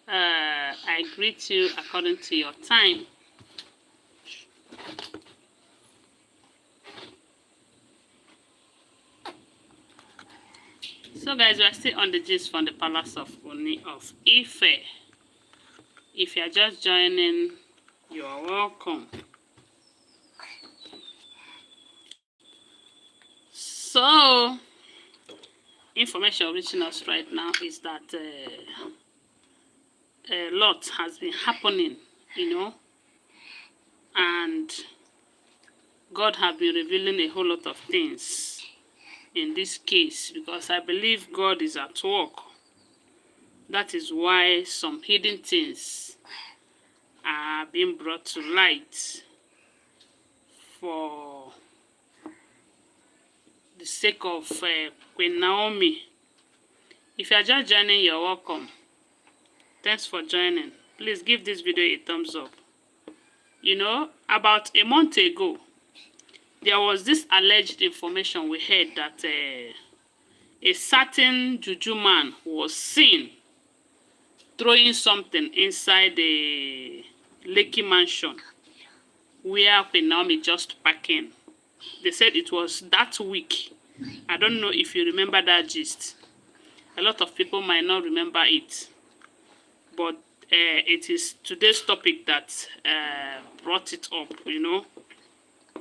I greet you according to your time. So guys, we are still on the gist from the palace of Ooni of Ife. If you are just joining, you are welcome. So, information reaching us right now is that a lot has been happening, and God has been revealing a whole lot of things in this case, because I believe God is at work. That is why some hidden things are being brought to light for the sake of Queen Naomi. If you are just joining, you're welcome. Thanks for joining. Please give this video a thumbs up. About a month ago, there was this alleged information we heard that a certain juju man was seen throwing something inside the Lekki mansion where Queen Naomi just packed in. They said it was that week. I don't know if you remember that gist. A lot of people might not remember it. But it is today's topic that brought it up,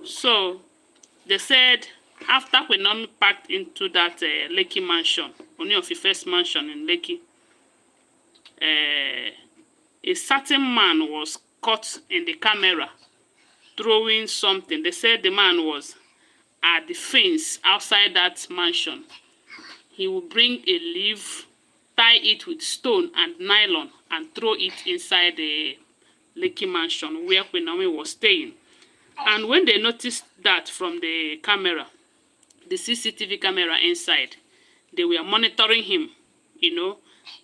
So, they said after Queen Naomi packed into that Lekki mansion, Ooni of Ife's mansion in Lekki, a certain man was caught in the camera throwing something. They said the man was at the fence outside that mansion. He would bring a leaf, tie it with stone and nylon, and throw it inside the Lekki mansion where Queen Naomi was staying. And when they noticed that from the camera, the CCTV camera inside, they were monitoring him,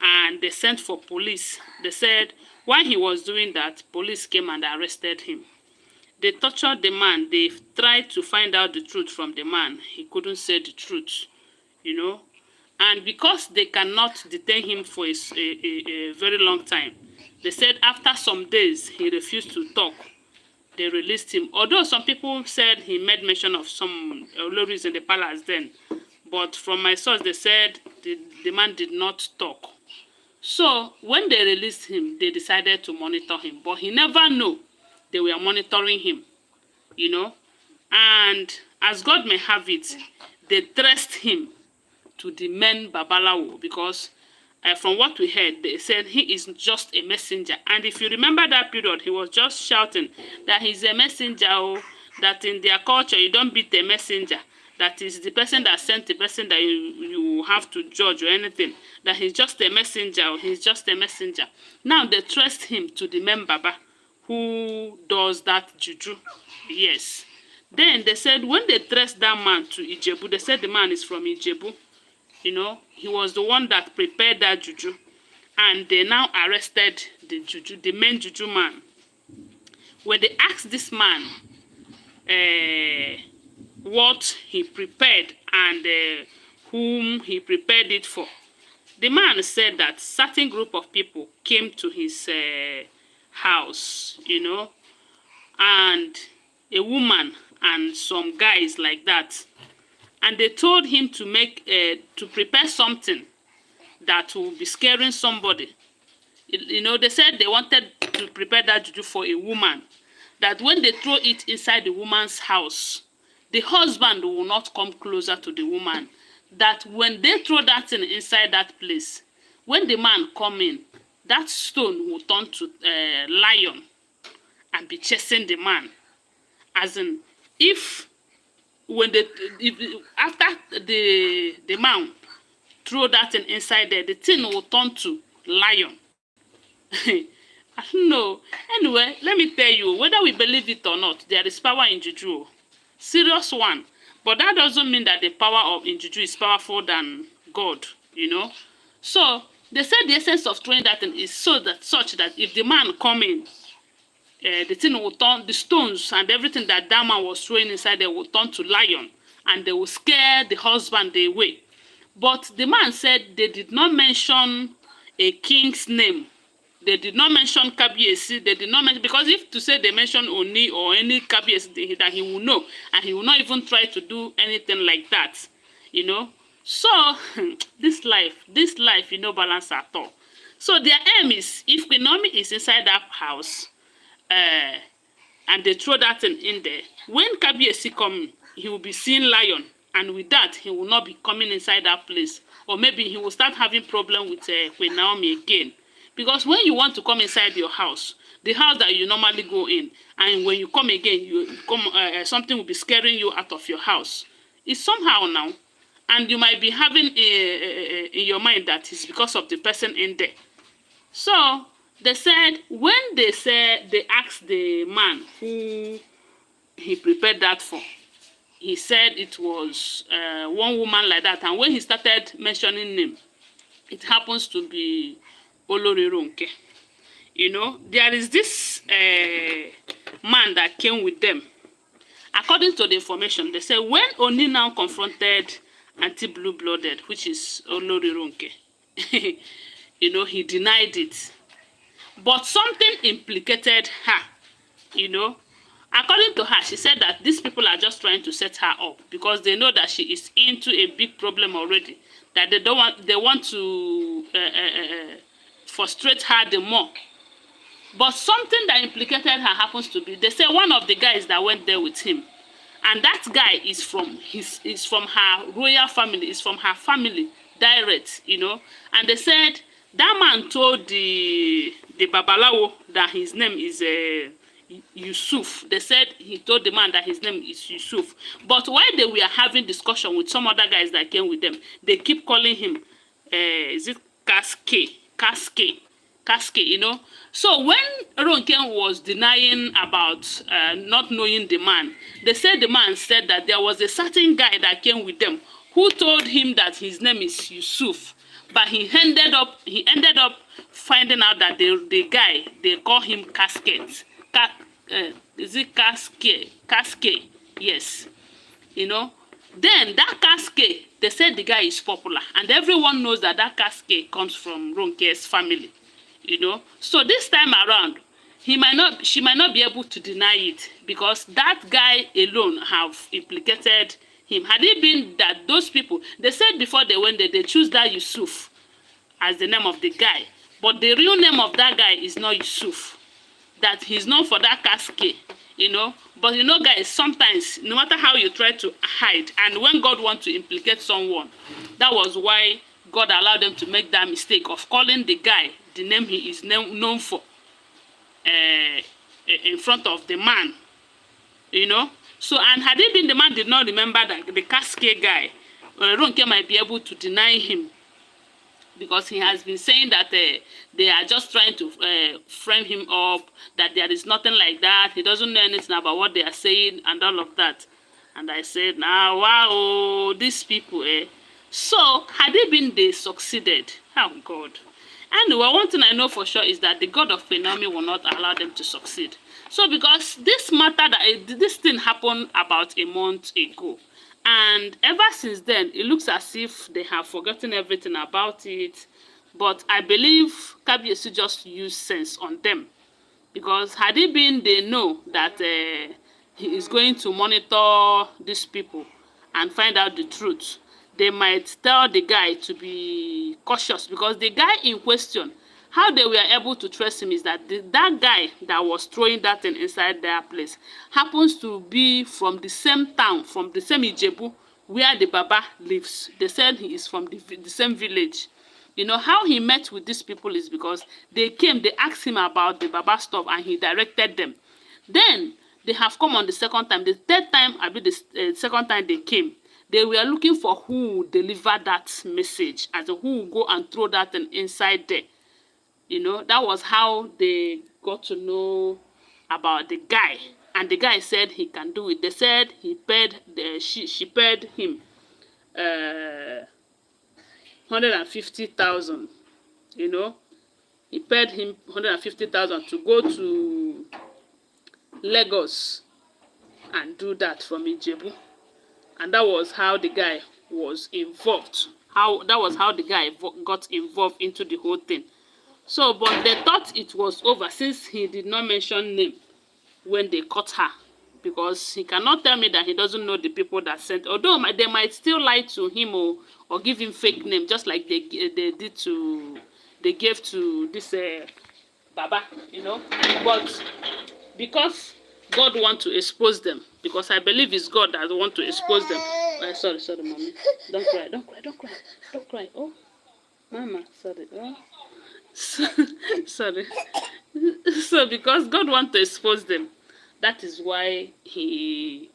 and they sent for police. They said while he was doing that, police came and arrested him. They tortured the man. They tried to find out the truth from the man. He couldn't say the truth, And because they cannot detain him for a very long time, they said after some days he refused to talk. They released him. Although some people said he made mention of some Olories in the palace then. But from my source, they said the man did not talk. So when they released him, they decided to monitor him. But he never knew they were monitoring him, And as God may have it, they traced him to the men Babalawo, because from what we heard, they said he is just a messenger. And if you remember that period, he was just shouting that he's a messenger, that in their culture, you don't beat a messenger. That is the person that sent the person that you have to judge or anything. That he's just a messenger, he's just a messenger. Now they traced him to the men Baba who does that juju. Yes. Then they said when they traced that man to Ijebu, they said the man is from Ijebu. He was the one that prepared that juju. And they now arrested the main juju man. When they asked this man what he prepared and whom he prepared it for, the man said that certain group of people came to his house, and a woman and some guys like that. And they told him to prepare something that will be scaring somebody. They said they wanted to prepare that juju for a woman. That when they throw it inside the woman's house, the husband will not come closer to the woman. That when they throw that thing inside that place, when the man come in, that stone will turn to lion and be chasing the man. As in, after the man throw that thing inside there, the thing will turn to lion. I don't know. Anyway, let me tell you, whether we believe it or not, there is power in juju. Serious one. But that doesn't mean that the power of in juju is powerful than God, So they said the essence of throwing that thing is such that if the man come in, the thing will turn, the stones and everything that man was throwing inside there will turn to lion, and they will scare the husband away. But the man said they did not mention a king's name They did not mention Kabiyesi. They did not mention, because if to say they mention Oni or any Kabiyesi, that he will know, and he will not even try to do anything like that, you know. So this life, you know, balance at all. So their aim is, if Queen Naomi is inside that house, and they throw that in there, when Kabiyesi come, he will be seeing lion, and with that, he will not be coming inside that place, or maybe he will start having problem with Queen Naomi again. Because when you want to come inside your house, the house that you normally go in, and when you come again, something will be scaring you out of your house. It's somehow now, and you might be having in your mind that it's because of the person in there. So they said, when they asked the man who he prepared that for, he said it was one woman like that. And when he started mentioning name, it happens to be Olori Ronke. You know, there is this man that came with them. According to the information, they say when Oni now confronted anti-blue-blooded, which is Olori Ronke, you know, he denied it. But something implicated her, you know. According to her, she said that these people are just trying to set her up because they know that she is into a big problem already. That they want to frustrate her the more. But something that implicated her happens to be, they say one of the guys that went there with him, and that guy is from her royal family, is from her family direct, you know. And they said that man told the babalawo that his name is Yusuf. They said he told the man that his name is Yusuf. But while they were having discussion with some other guys that came with them, they keep calling him, is it Kaske, you know. So when Ronke was denying about not knowing the man, they said the man said that there was a certain guy that came with them who told him that his name is Yusuf. But he ended up finding out that the guy, they call him Casket. Is it Casket? Yes. You know. Then that Casket, they said the guy is popular. And everyone knows that Casket comes from Ronke's family. You know. So this time around, she might not be able to deny it. Because that guy alone have implicated him. Had it been that those people, they said before they went there, they choose that Yusuf as the name of the guy. But the real name of that guy is not Yusuf. That he's known for that casket, you know. But you know, guys, sometimes, no matter how you try to hide, and when God wants to implicate someone, that was why God allowed them to make that mistake of calling the guy the name he is known for in front of the man, you know. So, and had it been the man did not remember that the casket guy, Ronke might be able to deny him. Because he has been saying that they are just trying to frame him up, that there is nothing like that. He doesn't know anything about what they are saying and all of that. And I said, nah, wow, these people, eh. So, had it been they succeeded, oh God. Anyway, one thing I know for sure is that the God of Queen Naomi will not allow them to succeed. So, because this matter, this thing happened about a month ago. And ever since then, it looks as if they have forgotten everything about it. But I believe KABIEYESI just used sense on them. Because had it been they know that he is going to monitor these people and find out the truth, they might tell the guy to be cautious. Because the guy in question, how they were able to trace him is that that guy that was throwing that thing inside their place happens to be from the same town, from the same Ijebu, where the Baba lives. They said he is from the same village. You know, how he met with these people is because they came, they asked him about the Baba stuff, and he directed them. Then, they have come on the second time. The third time, the second time they came, they were looking for who would deliver that message, as who would go and throw that thing inside there. You know, that was how they got to know about the guy. And the guy said he can do it. They said he paid, she paid him 150,000. You know, he paid him 150,000 to go to Lagos and do that from Ijebu. And that was how the guy was involved. That was how the guy got involved into the whole thing. So, but they thought it was over since he did not mention name when they caught her, because he cannot tell me that he doesn't know the people that sent. Although they might still lie to him, or give him fake name, just like they did to, they gave to this Baba, you know. But because God want to expose them, because I believe it's God that want to expose them. Sorry, mommy. Don't cry, don't cry, don't cry, don't cry. Oh, mama, sorry. Oh. Sorry. So because God want to expose them, that is why he,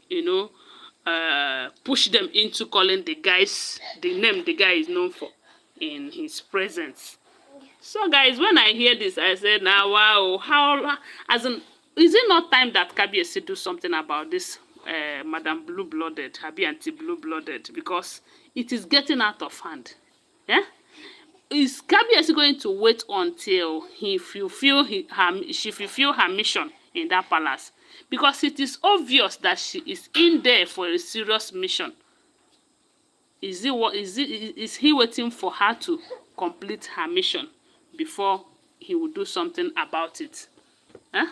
push them into calling the name the guy is known for in his presence. So guys, when I hear this, I said, now wow, how, as in, is it not time that KABIEYESI do something about this Madam Blue-Blooded, Habi Auntie Blue-Blooded, because it is getting out of hand. Yeah? Is KABIEYESI going to wait until she fulfill her mission in that palace? Because it is obvious that she is in there for a serious mission. Is he waiting for her to complete her mission before he will do something about it? Huh?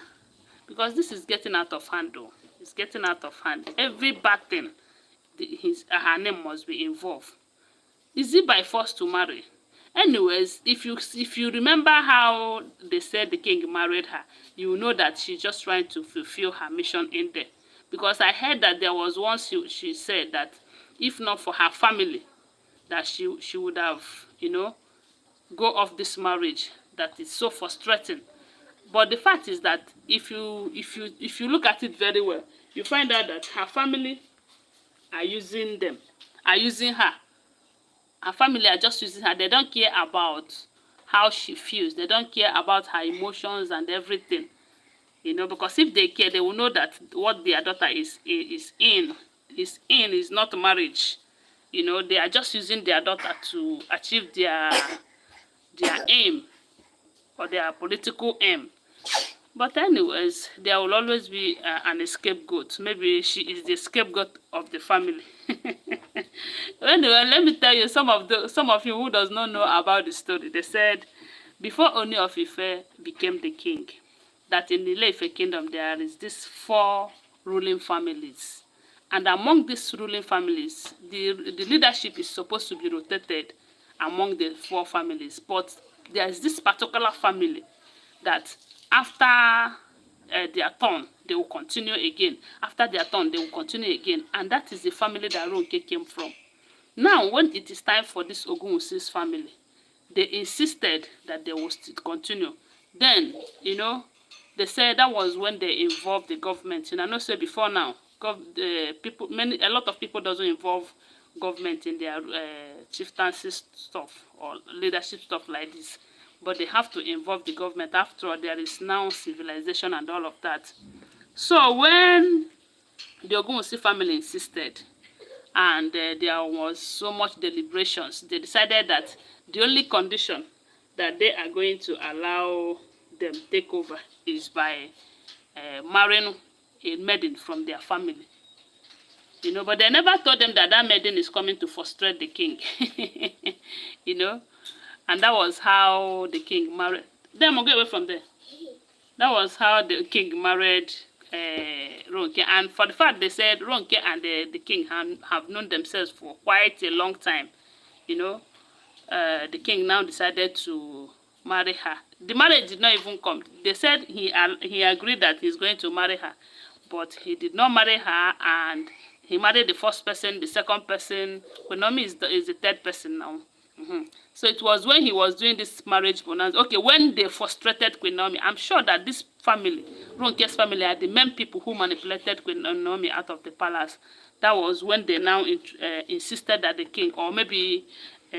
Because this is getting out of hand, though. It's getting out of hand. Every bad thing, her name must be involved. Is it by force to marry? Anyways, if you remember how they said the king married her, you will know that she's just trying to fulfill her mission in there. Because I heard that there was once she said that if not for her family, that she would have, go off this marriage that is so frustrating. But the fact is that if you look at it very well, you find out that her family are using her. Her family are just using her. They don't care about how she feels. They don't care about her emotions and everything. Because if they care, they will know that what their daughter is not marriage. They are just using their daughter to achieve their aim, or their political aim. But anyways, there will always be an scapegoat. Maybe she is the scapegoat of the family. Anyway, let me tell you, some of you who does not know about the story. They said before Ooni of Ife became the king, that in the Ife kingdom there is these 4 ruling families, and among these ruling families, the leadership is supposed to be rotated among the 4 families. But there is this particular family that after their turn, they will continue again. After their turn, they will continue again. And that is the family that Ronke came from. Now, when it is time for this Ogunwusi's family, they insisted that they will still continue. Then, they said that was when they involved the government. I know say before now, a lot of people doesn't involve government in their chieftaincy stuff or leadership stuff like this. But they have to involve the government. After all, there is now civilization and all of that. So when the Ogunwusi family insisted, and there was so much deliberations, they decided that the only condition that they are going to allow them take over is by marrying a maiden from their family. But they never told them that maiden is coming to frustrate the king. And that was how the king married. Then get away from there. That was how the king married Ronke. And for the fact they said Ronke and the king have known themselves for quite a long time. The king now decided to marry her. The marriage did not even come. They said he agreed that he's going to marry her. But he did not marry her, and he married the first person, the second person. QueenNaomi is the third person now. So it was when he was doing this marriage bonanza. Okay, when they frustrated Queen Naomi, I'm sure that this family, Ronke's family, are the main people who manipulated Queen Naomi out of the palace. That was when they now insisted that the king, or maybe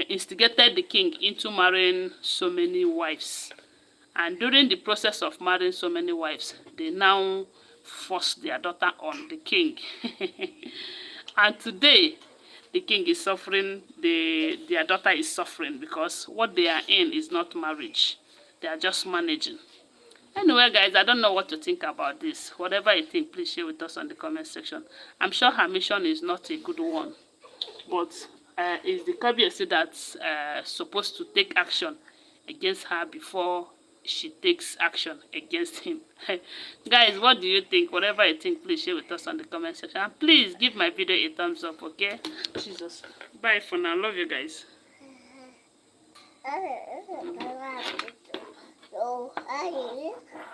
instigated the king into marrying so many wives. And during the process of marrying so many wives, they now forced their daughter on the king. And today, the king is suffering, their daughter is suffering, because what they are in is not marriage. They are just managing. Anyway, guys, I don't know what to think about this. Whatever you think, please share with us on the comment section. I'm sure her mission is not a good one. But it's the KABIEYESI that's supposed to take action against her before she takes action against him. Guys, what do you think? Whatever you think, please share with us on the comment section. And please give my video a thumbs up, okay? Jesus. Bye for now. Love you guys.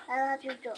I love you too.